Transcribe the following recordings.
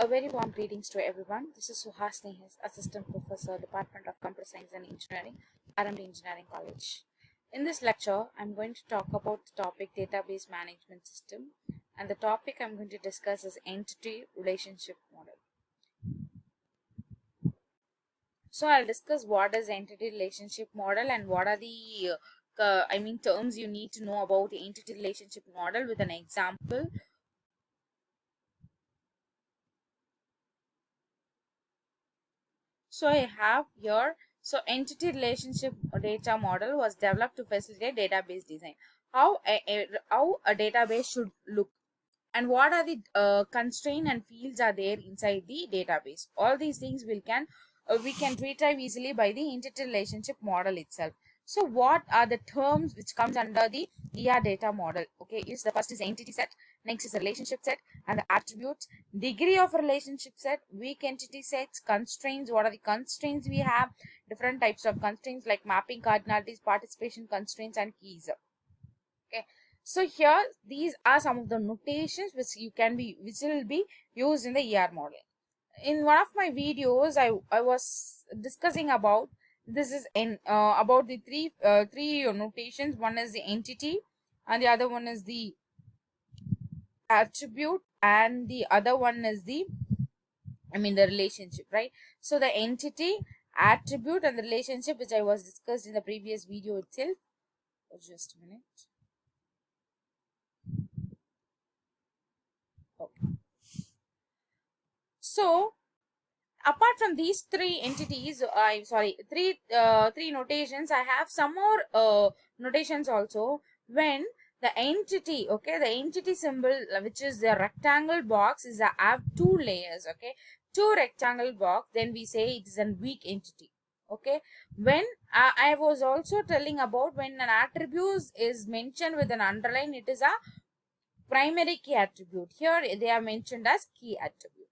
A very warm greetings to everyone. This is Suhasini, his Assistant Professor, Department of Computer Science and Engineering, RMDEC Engineering College. In this lecture, I'm going to talk about the topic Database Management System, and the topic I'm going to discuss is Entity Relationship Model. So I'll discuss what is Entity Relationship Model and what are the terms you need to know about the Entity Relationship Model with an example. So I have here, so entity relationship data model was developed to facilitate database design. How a database should look and what are the constraints and fields are there inside the database. All these things we can retrieve easily by the entity relationship model itself. So what are the terms which comes under the ER data model? Okay, is the first is entity set, next is the relationship set and the attributes, degree of relationship set, weak entity sets, constraints, what are the constraints we have, different types of constraints like mapping, cardinalities, participation constraints and keys. Okay, so here these are some of the notations which will be used in the ER model. In one of my videos I was discussing about this is in about the three notations. One is the entity and the other one is the attribute and the other one is the the relationship, right? So the entity, attribute and the relationship which I was discussed in the previous video itself. Just a minute. Okay. So apart from these three entities, three notations, I have some more notations also. When the entity, okay, the entity symbol which is the rectangle box is have two layers, okay, two rectangle box, then we say it is a weak entity. Okay, when I was also telling about when an attribute is mentioned with an underline, it is a primary key attribute. Here they are mentioned as key attribute.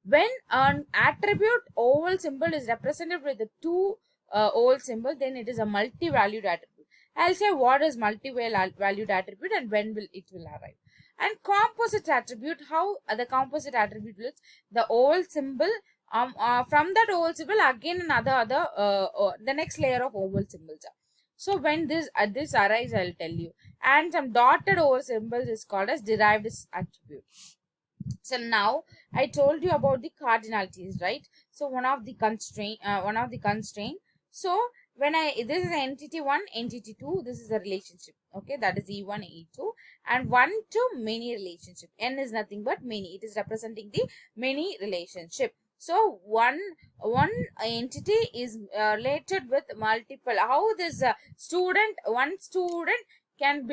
When an attribute oval symbol is represented with the two oval symbol, then it is a multi-valued attribute. I'll say what is multi-valued attribute and when it will arrive. And composite attribute, how the composite attribute looks, the oval symbol, from that oval symbol again another the next layer of oval symbols. So when this arrives, I'll tell you. And some dotted oval symbols is called as derived attribute. So now I told you about the cardinalities, right? So one of the constraint. So when this is entity 1, entity 2, this is a relationship, okay, that is E1, E2 and 1 to many relationship. N is nothing but many, it is representing the many relationship. So one entity is related with multiple. How this one student can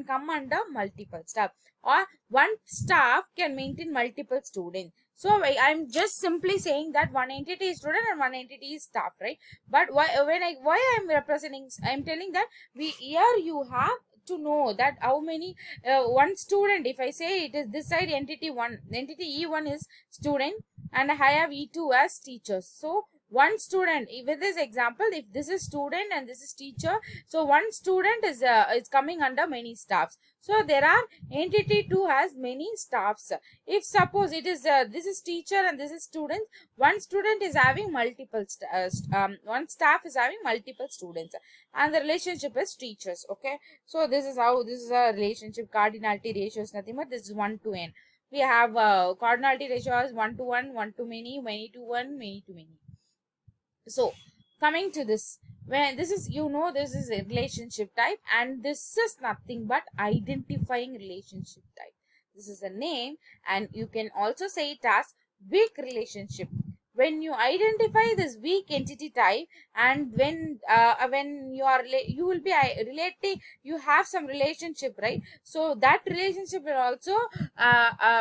come under multiple staff, or one staff can maintain multiple students. So I'm just simply saying that one entity is student and one entity is staff, right? But why I'm representing, I'm telling that here you have to know that how many one student. If I say it is this side entity 1, entity E1 is student and I have E2 as teachers. So one student, with this example, if this is student and this is teacher, so one student is coming under many staffs. So there are entity 2 has many staffs. If suppose it is this is teacher and this is student, one student is having multiple one staff is having multiple students and the relationship is teachers. Okay, so this is how this is a relationship. Cardinality ratio is nothing but this is 1 to n. We have cardinality ratio as 1 to 1, 1 to many, many to 1, many to many. So coming to this, when this is this is a relationship type and this is nothing but identifying relationship type. This is a name and you can also say it as weak relationship. When you identify this weak entity type and when you will be relating, you have some relationship, right? So that relationship will also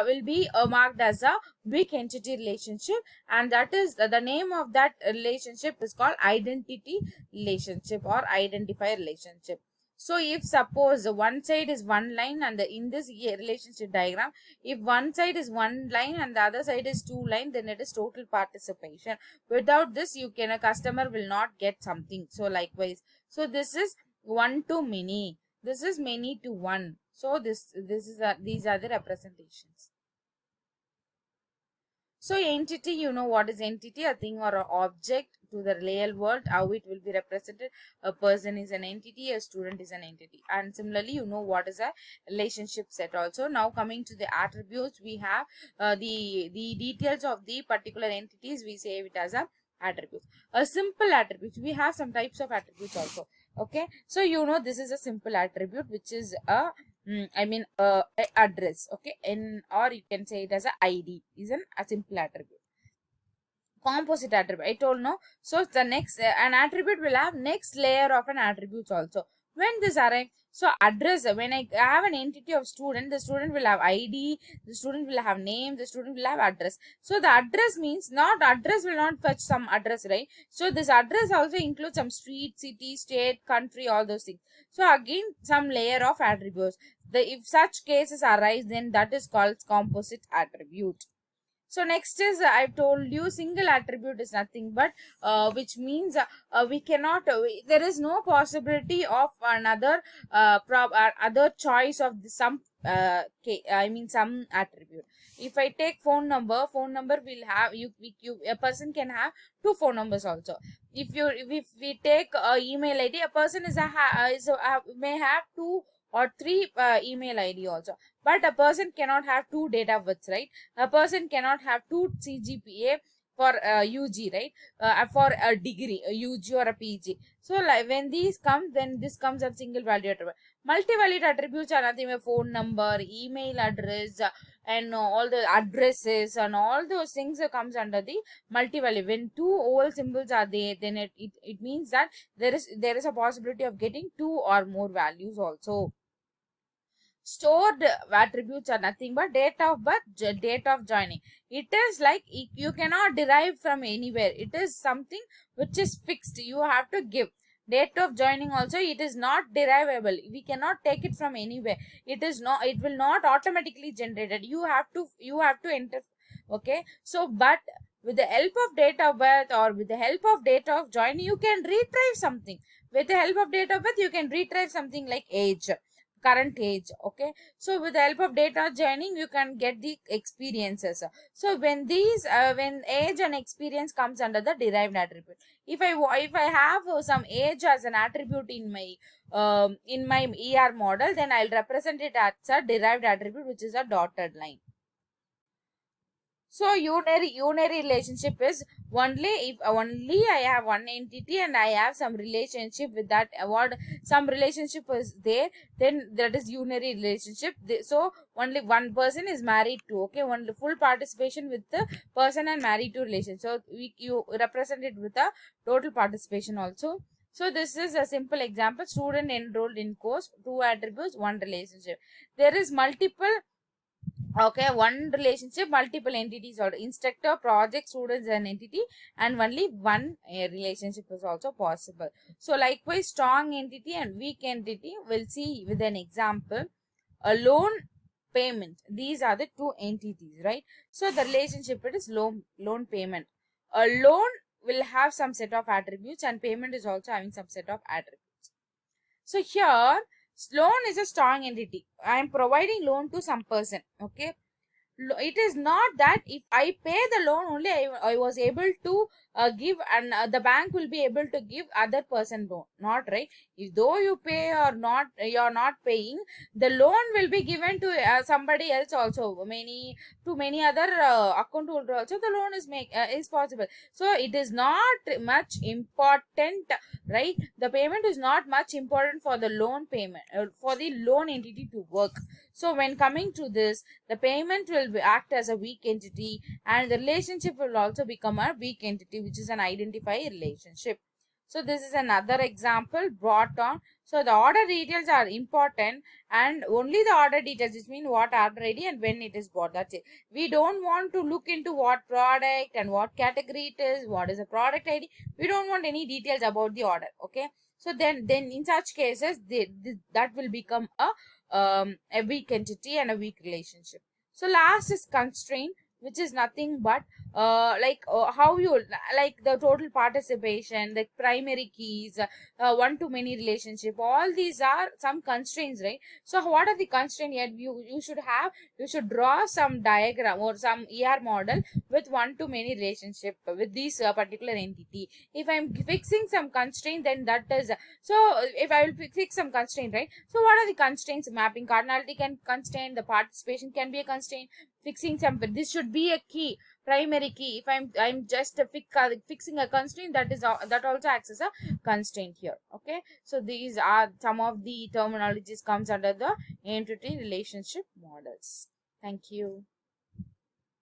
will be marked as a weak entity relationship, and that is the name of that relationship is called identity relationship or identifier relationship. So if suppose one side is one line and in this relationship diagram, if one side is one line and the other side is two line, then it is total participation. Without this, a customer will not get something. So likewise, so this is 1 to many, this is many to 1. So these are the representations. So entity, you know what is entity, a thing or an object to the real world, how it will be represented. A person is an entity, a student is an entity. And similarly, you know what is a relationship set also. Now coming to the attributes, we have the details of the particular entities, we say it as a attributes. A simple attribute, we have some types of attributes also. Okay, so you know this is a simple attribute, which is a address, okay, in, or you can say it as a ID, is a simple attribute. Composite attribute, I told, no. So the next an attribute will have next layer of an attributes also. When this arrive, so address, when I have an entity of student, the student will have ID, the student will have name, the student will have address. So the address means, not address will not fetch some address, right? So this address also includes some street, city, state, country, all those things. So again, some layer of attributes. If such cases arise, then that is called composite attribute. So next is, I've told you, single attribute is nothing but which means we cannot there is no possibility of another other choice of some some attribute. If I take phone number, phone number will have, you a person can have two phone numbers also. If we take email ID, a person may have two or three email ID also, but a person cannot have two date of births, right? A person cannot have two CGPA for UG, right? For a degree, a UG or a PG. So like when these come, then this comes as single value attribute. Multi-valued attributes are nothing but phone number, email address, and all the addresses and all those things comes under the multi-value. When two oval symbols are there, then it means that there is a possibility of getting two or more values also. Stored attributes are nothing but date of birth, date of joining. It is like you cannot derive from anywhere. It is something which is fixed, you have to give. Date of joining also, it is not derivable, we cannot take it from anywhere. It will not automatically generated, you have to enter. Okay, so but with the help of date of birth or with the help of date of joining, you can retrieve something. With the help of date of birth, you can retrieve something like age, current age. Okay, so with the help of data joining, you can get the experiences. So when when age and experience comes under the derived attribute. If I have some age as an attribute in my ER model, then I'll represent it as a derived attribute, which is a dotted line. So unary relationship is only if only I have one entity and I have some relationship with that, what some relationship is there, then that is unary relationship. So only one person is married to, okay, only full participation with the person and married to relation. So you represent it with a total participation also. So this is a simple example. Student enrolled in course, two attributes, one relationship. There is multiple, okay, one relationship, multiple entities, or instructor, project, students, and entity, and only one relationship is also possible. So likewise, strong entity and weak entity, we'll see with an example. A loan, payment, these are the two entities, right? So the relationship, it is loan payment. A loan will have some set of attributes and payment is also having some set of attributes. So here, loan is a strong entity. I am providing loan to some person. Okay, it is not that if I pay the loan only, I was able to give, and the bank will be able to give other person loan, not right. If though you pay or not, you're not paying, the loan will be given to somebody else also, many other account holder also, the loan is possible. So it is not much important, right? The payment is not much important for the loan payment, for the loan entity to work. So when coming to this, the payment will act as a weak entity and the relationship will also become a weak entity, which is an identifier relationship. So this is another example brought on. So the order details are important, and only the order details, which mean what order ID and when it is bought. That's it. We don't want to look into what product and what category it is, what is the product ID. We don't want any details about the order. Okay. So then in such cases, that will become a weak entity and a weak relationship. So last is constraint. which is nothing but how you like the total participation, the primary keys, one to many relationship. All these are some constraints, right? So what are the constraints here? You should draw some diagram or some ER model with one to many relationship with this particular entity. If I'm fixing some constraint, then that is so if I will fix some constraint, right? So what are the constraints? Mapping cardinality can constraint, the participation can be a constraint, fixing some, this should be a key, primary key. If I'm just fixing a constraint, that is that also acts as a constraint here. Okay, so these are some of the terminologies comes under the entity relationship models. Thank you.